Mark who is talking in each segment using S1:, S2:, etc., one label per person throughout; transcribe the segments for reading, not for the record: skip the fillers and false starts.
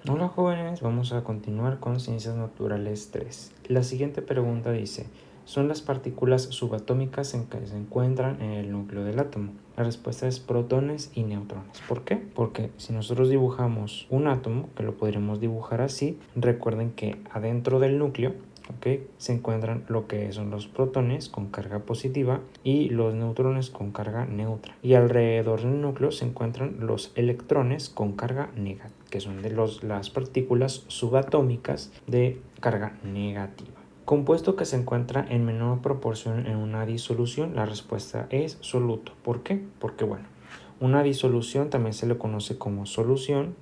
S1: Hola jóvenes, vamos a continuar con Ciencias Naturales 3. La siguiente pregunta dice, ¿son las partículas subatómicas en que se encuentran en el núcleo del átomo? La respuesta es protones y neutrones. ¿Por qué? Porque si nosotros dibujamos un átomo, que lo podríamos dibujar así, recuerden que adentro del núcleo se encuentran lo que son los protones con carga positiva y los neutrones con carga neutra. Y alrededor del núcleo se encuentran los electrones con carga negativa, que son las partículas subatómicas de carga negativa. Compuesto que se encuentra en menor proporción en una disolución, la respuesta es soluto. ¿Por qué? Porque bueno, una disolución también se le conoce como solución.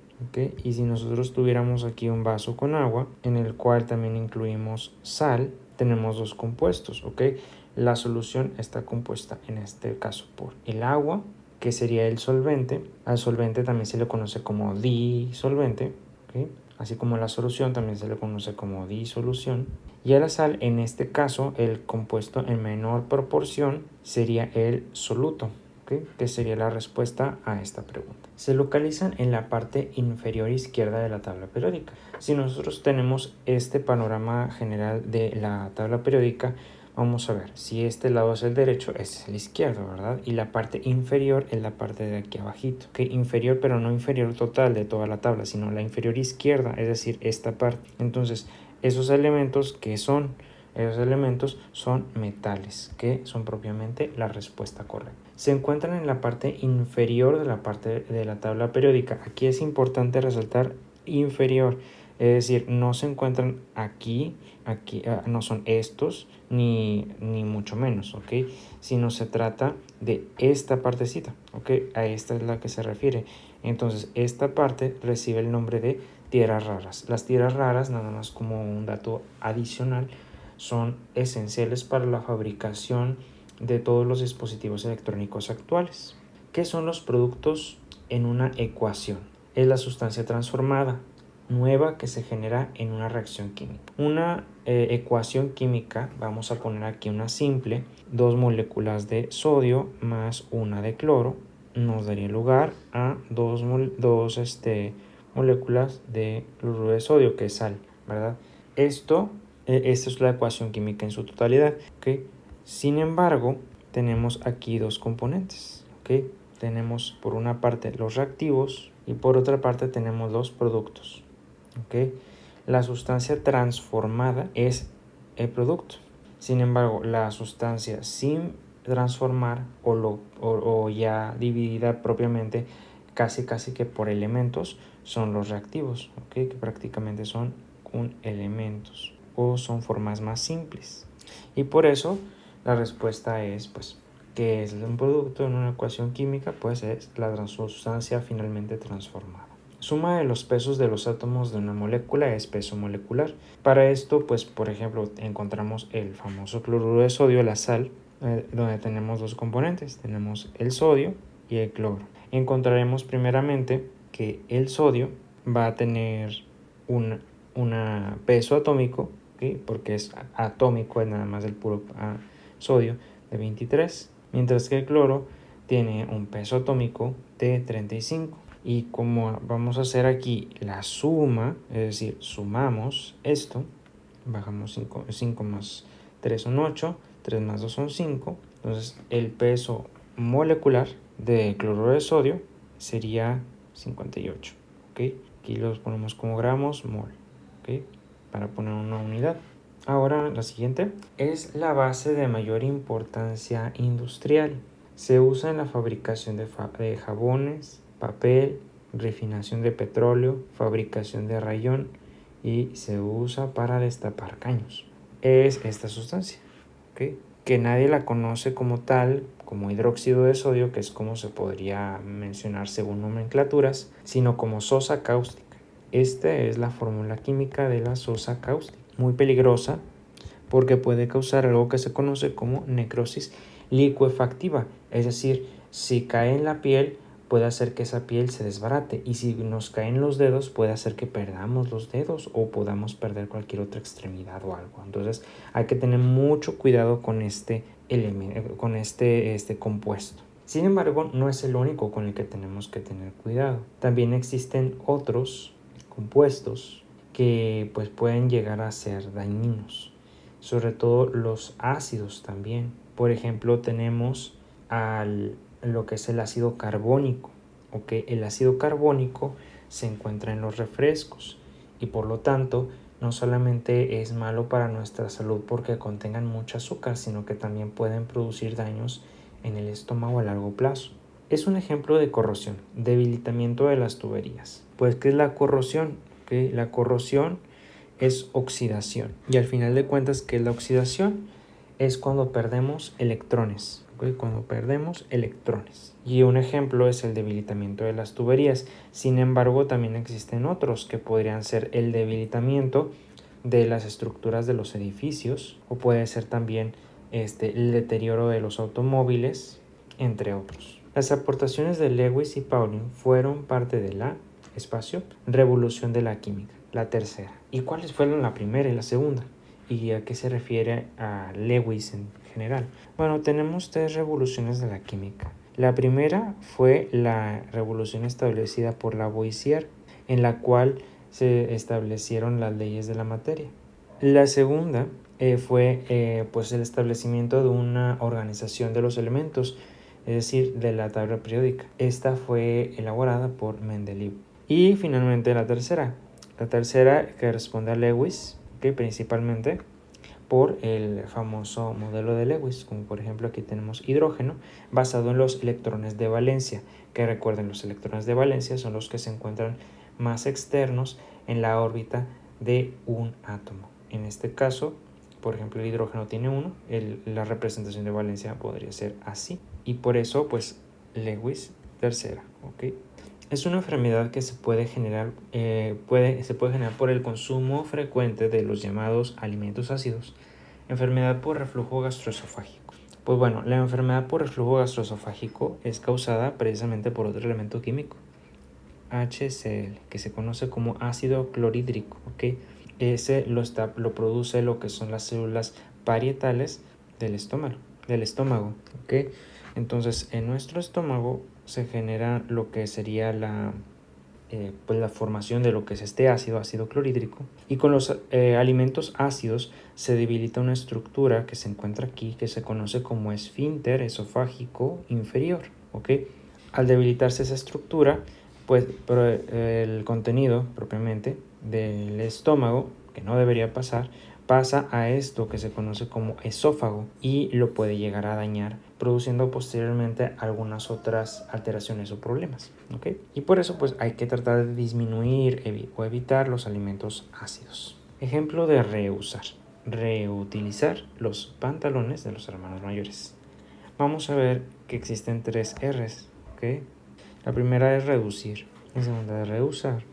S1: Y si nosotros tuviéramos aquí un vaso con agua, en el cual también incluimos sal, tenemos dos compuestos. La solución está compuesta en este caso por el agua, que sería el solvente. Al solvente también se le conoce como disolvente, así como la solución también se le conoce como disolución. Y a la sal, en este caso, el compuesto en menor proporción sería el soluto, que sería la respuesta a esta pregunta. Se localizan en la parte inferior izquierda de la tabla periódica. Si nosotros tenemos este panorama general de la tabla periódica, vamos a ver, si este lado es el derecho, este es el izquierdo, ¿verdad? Y la parte inferior es la parte de aquí abajito, inferior, pero no inferior total de toda la tabla, sino la inferior izquierda, es decir, esta parte. Entonces, esos elementos, ¿qué son? Esos elementos son metales, que son propiamente la respuesta correcta. Se encuentran en la parte inferior de la parte de la tabla periódica. Aquí es importante resaltar inferior, es decir, no se encuentran aquí no son estos, ni mucho menos, sino se trata de esta partecita, a esta es la que se refiere. Entonces, esta parte recibe el nombre de tierras raras. Las tierras raras, nada más como un dato adicional, son esenciales para la fabricación de todos los dispositivos electrónicos actuales. ¿Qué son los productos en una ecuación? Es la sustancia transformada nueva que se genera en una reacción química. Una ecuación química, vamos a poner aquí una simple, 2 moléculas de sodio más una de cloro, nos daría lugar a dos moléculas de cloruro de sodio, que es sal, ¿verdad? Esta es la ecuación química en su totalidad, Sin embargo, tenemos aquí dos componentes, Tenemos por una parte los reactivos y por otra parte tenemos los productos, La sustancia transformada es el producto. Sin embargo, la sustancia sin transformar o ya dividida propiamente, casi que por elementos, son los reactivos, que prácticamente son elementos o son formas más simples. Y por eso la respuesta es, pues, ¿qué es un producto en una ecuación química? Pues es la sustancia finalmente transformada. Suma de los pesos de los átomos de una molécula es peso molecular. Para esto, pues, por ejemplo, encontramos el famoso cloruro de sodio, la sal, donde tenemos dos componentes, tenemos el sodio y el cloro. Encontraremos primeramente que el sodio va a tener un peso atómico, porque es atómico, es nada más el puro sodio, de 23, mientras que el cloro tiene un peso atómico de 35. Y como vamos a hacer aquí la suma, es decir, sumamos esto, bajamos 5 más 3 son 8, 3 más 2 son 5, entonces el peso molecular de cloruro de sodio sería 58, Aquí los ponemos como gramos mol, para poner una unidad. Ahora la siguiente es la base de mayor importancia industrial. Se usa en la fabricación de jabones, papel, refinación de petróleo, fabricación de rayón y se usa para destapar caños. Es esta sustancia, que nadie la conoce como tal, como hidróxido de sodio, que es como se podría mencionar según nomenclaturas, sino como sosa cáustica. Esta es la fórmula química de la sosa cáustica, muy peligrosa porque puede causar algo que se conoce como necrosis licuefactiva, es decir, si cae en la piel puede hacer que esa piel se desbarate y si nos caen los dedos puede hacer que perdamos los dedos o podamos perder cualquier otra extremidad o algo. Entonces hay que tener mucho cuidado con este elemento, con este compuesto. Sin embargo, no es el único con el que tenemos que tener cuidado. También existen otros compuestos que pues pueden llegar a ser dañinos, sobre todo los ácidos también. Por ejemplo, tenemos lo que es el ácido carbónico. El ácido carbónico se encuentra en los refrescos y por lo tanto no solamente es malo para nuestra salud porque contengan mucho azúcar, sino que también pueden producir daños en el estómago a largo plazo. Es un ejemplo de corrosión, debilitamiento de las tuberías. Pues, ¿qué es la corrosión? La corrosión es oxidación. Y al final de cuentas, ¿qué es la oxidación? Es cuando perdemos electrones. Cuando perdemos electrones. Y un ejemplo es el debilitamiento de las tuberías. Sin embargo, también existen otros que podrían ser el debilitamiento de las estructuras de los edificios, o puede ser también el deterioro de los automóviles, entre otros. Las aportaciones de Lewis y Pauling fueron parte de la revolución de la química, la tercera. ¿Y cuáles fueron la primera y la segunda? ¿Y a qué se refiere a Lewis en general? Bueno, tenemos 3 revoluciones de la química. La primera fue la revolución establecida por Lavoisier, en la cual se establecieron las leyes de la materia. La segunda fue pues el establecimiento de una organización de los elementos, es decir, de la tabla periódica. Esta fue elaborada por Mendeleev. Y finalmente la tercera que responde a Lewis, que principalmente por el famoso modelo de Lewis, como por ejemplo aquí tenemos hidrógeno, basado en los electrones de valencia, que recuerden, los electrones de valencia son los que se encuentran más externos en la órbita de un átomo. En este caso, por ejemplo, el hidrógeno tiene 1, la representación de valencia podría ser así, y por eso pues Lewis tercera. Es una enfermedad que se puede generar por el consumo frecuente de los llamados alimentos ácidos. Enfermedad por reflujo gastroesofágico. Pues bueno, la enfermedad por reflujo gastroesofágico es causada precisamente por otro elemento químico, HCl, que se conoce como ácido clorhídrico. Ese lo produce lo que son las células parietales del estómago. Entonces, en nuestro estómago se genera lo que sería la formación de lo que es este ácido clorhídrico, y con los alimentos ácidos se debilita una estructura que se encuentra aquí, que se conoce como esfínter esofágico inferior. Al debilitarse esa estructura, pues el contenido propiamente del estómago, que no debería pasar, pasa a esto que se conoce como esófago y lo puede llegar a dañar, produciendo posteriormente algunas otras alteraciones o problemas. Y por eso pues hay que tratar de disminuir o evitar los alimentos ácidos. Ejemplo de reusar: reutilizar los pantalones de los hermanos mayores. Vamos a ver que existen 3 R's. La primera es reducir, la segunda es reusar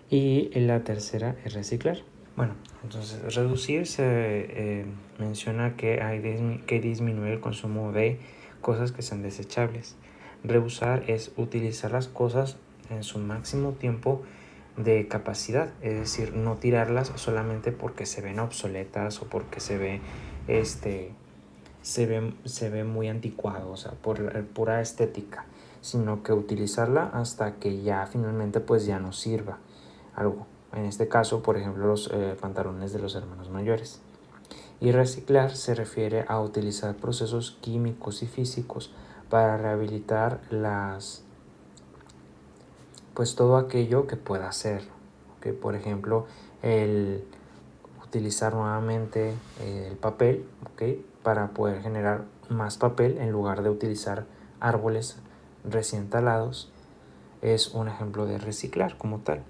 S1: y la tercera es reciclar. Bueno, entonces reducir se menciona que hay que disminuir el consumo de cosas que sean desechables. Reusar es utilizar las cosas en su máximo tiempo de capacidad, es decir, no tirarlas solamente porque se ven obsoletas o porque se ve muy anticuado, o sea, por pura estética, sino que utilizarla hasta que ya finalmente pues ya no sirva algo. En este caso, por ejemplo, los pantalones de los hermanos mayores. Y reciclar se refiere a utilizar procesos químicos y físicos para rehabilitar pues todo aquello que pueda hacer. Por ejemplo, el utilizar nuevamente el papel, para poder generar más papel en lugar de utilizar árboles recién talados, es un ejemplo de reciclar como tal.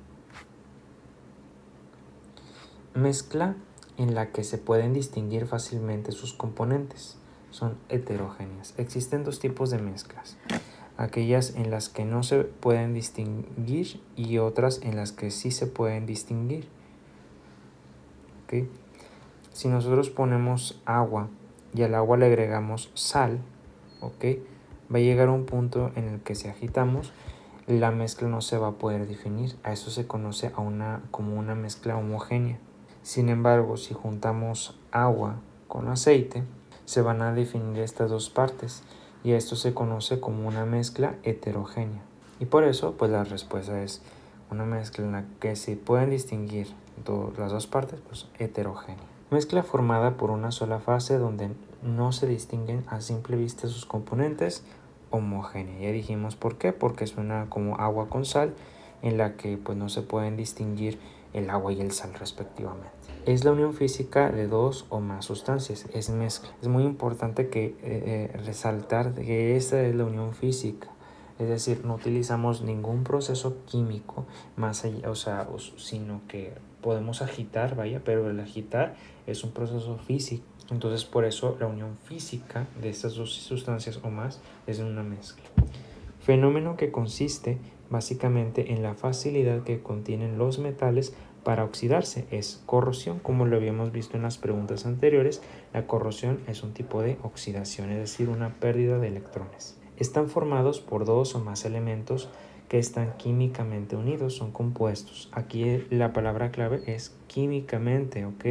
S1: Mezcla en la que se pueden distinguir fácilmente sus componentes. Son heterogéneas. Existen 2 tipos de mezclas: aquellas en las que no se pueden distinguir y otras en las que sí se pueden distinguir. Si nosotros ponemos agua y al agua le agregamos sal, va a llegar un punto en el que si agitamos, la mezcla no se va a poder definir. A eso se conoce como una mezcla homogénea. Sin embargo, si juntamos agua con aceite, se van a definir estas 2 partes y esto se conoce como una mezcla heterogénea. Y por eso, pues la respuesta es una mezcla en la que se pueden distinguir las dos partes, pues heterogénea. Mezcla formada por una sola fase donde no se distinguen a simple vista sus componentes. Homogénea, ya dijimos por qué, porque suena como agua con sal, en la que pues no se pueden distinguir el agua y el sal respectivamente. Es la unión física de dos o más sustancias, es mezcla. Es muy importante que resaltar que esta es la unión física, es decir, no utilizamos ningún proceso químico más allá, sino que podemos agitar, pero el agitar es un proceso físico. Entonces, por eso la unión física de estas dos sustancias o más es una mezcla. Fenómeno que consiste básicamente en la facilidad que contienen los metales para oxidarse. Es corrosión, como lo habíamos visto en las preguntas anteriores. La corrosión es un tipo de oxidación, es decir, una pérdida de electrones. Están formados por dos o más elementos que están químicamente unidos, son compuestos. Aquí la palabra clave es químicamente, ¿ok?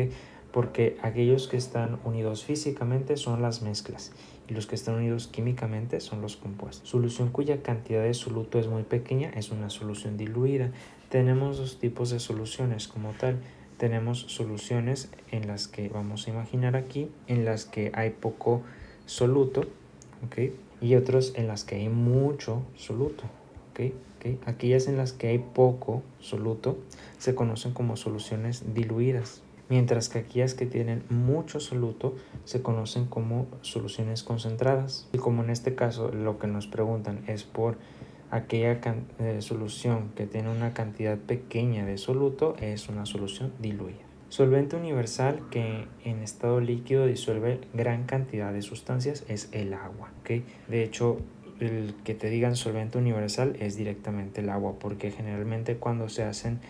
S1: Porque aquellos que están unidos físicamente son las mezclas y los que están unidos químicamente son los compuestos. Solución cuya cantidad de soluto es muy pequeña es una solución diluida. Tenemos dos tipos de soluciones como tal. Tenemos soluciones en las que vamos a imaginar aquí, en las que hay poco soluto, ¿ok? Y otros en las que hay mucho soluto, ¿ok? Aquellas en las que hay poco soluto se conocen como soluciones diluidas, mientras que aquellas que tienen mucho soluto se conocen como soluciones concentradas. Y como en este caso lo que nos preguntan es por aquella solución que tiene una cantidad pequeña de soluto, es una solución diluida. Solvente universal que en estado líquido disuelve gran cantidad de sustancias es el agua, ¿ok? De hecho, el que te digan solvente universal es directamente el agua, porque generalmente cuando se hacen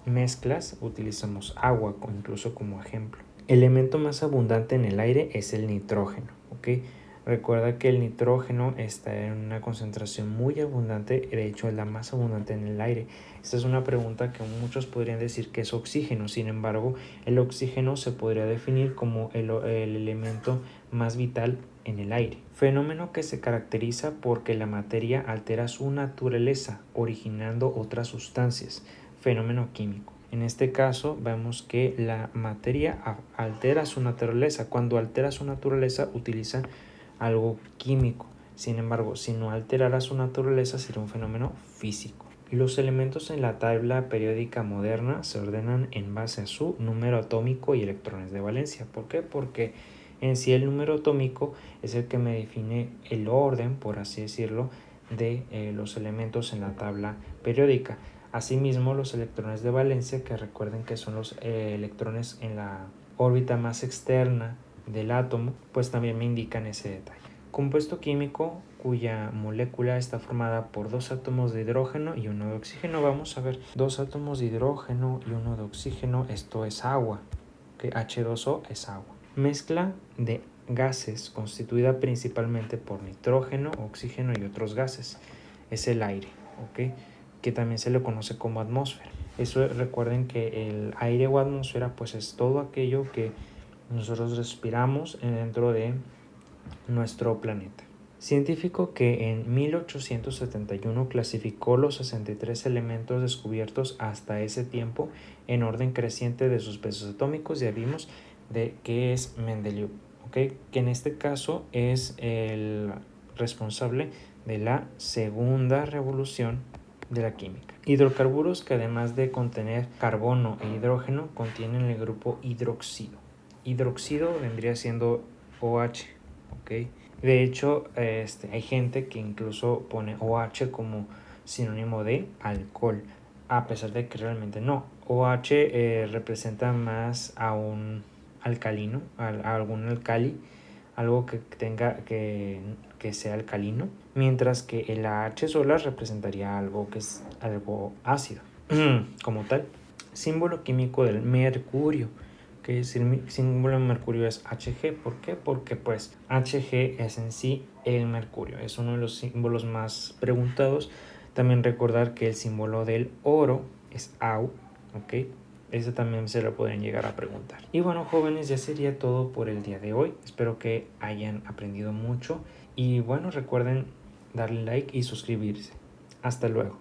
S1: mezclas utilizamos agua incluso como ejemplo. El elemento más abundante en el aire es el nitrógeno, ¿ok? Recuerda que el nitrógeno está en una concentración muy abundante, de hecho es la más abundante en el aire. Esta es una pregunta que muchos podrían decir que es oxígeno, sin embargo, el oxígeno se podría definir como el elemento más vital en el aire. Fenómeno que se caracteriza porque la materia altera su naturaleza, originando otras sustancias. Fenómeno químico. En este caso vemos que la materia altera su naturaleza. Cuando altera su naturaleza utiliza algo químico. Sin embargo, si no alterara su naturaleza sería un fenómeno físico. Los elementos en la tabla periódica moderna se ordenan en base a su número atómico y electrones de valencia. ¿Por qué? Porque en sí el número atómico es el que me define el orden, por así decirlo, de los elementos en la tabla periódica. Asimismo, los electrones de valencia, que recuerden que son los electrones en la órbita más externa del átomo, pues también me indican ese detalle. Compuesto químico cuya molécula está formada por dos átomos de hidrógeno y uno de oxígeno. Vamos a ver, dos átomos de hidrógeno y uno de oxígeno, esto es agua, que H2O es agua. Mezcla de gases constituida principalmente por nitrógeno, oxígeno y otros gases, es el aire, ¿ok? Que también se le conoce como atmósfera. Eso recuerden que el aire o atmósfera pues es todo aquello que nosotros respiramos dentro de nuestro planeta. Científico que en 1871 clasificó los 63 elementos descubiertos hasta ese tiempo en orden creciente de sus pesos atómicos. Ya vimos de qué es Mendeleev, ¿okay? Que en este caso es el responsable de la segunda revolución de la química. Hidrocarburos que además de contener carbono e hidrógeno contienen el grupo hidroxido. Hidroxido vendría siendo OH, ¿ok? De hecho, hay gente que incluso pone OH como sinónimo de alcohol, a pesar de que realmente no. OH representa más a un alcalino, a algún alcali, algo que tenga que sea alcalino, mientras que el AH sola representaría algo que es algo ácido como tal. Símbolo químico del mercurio, que es el símbolo de mercurio es Hg. ¿Por qué? Porque pues Hg es en sí el mercurio, es uno de los símbolos más preguntados. También recordar que el símbolo del oro es Au, ¿ok? Ese también se lo pueden llegar a preguntar. Y bueno, jóvenes, ya sería todo por el día de hoy. Espero que hayan aprendido mucho. Y bueno, recuerden darle like y suscribirse. Hasta luego.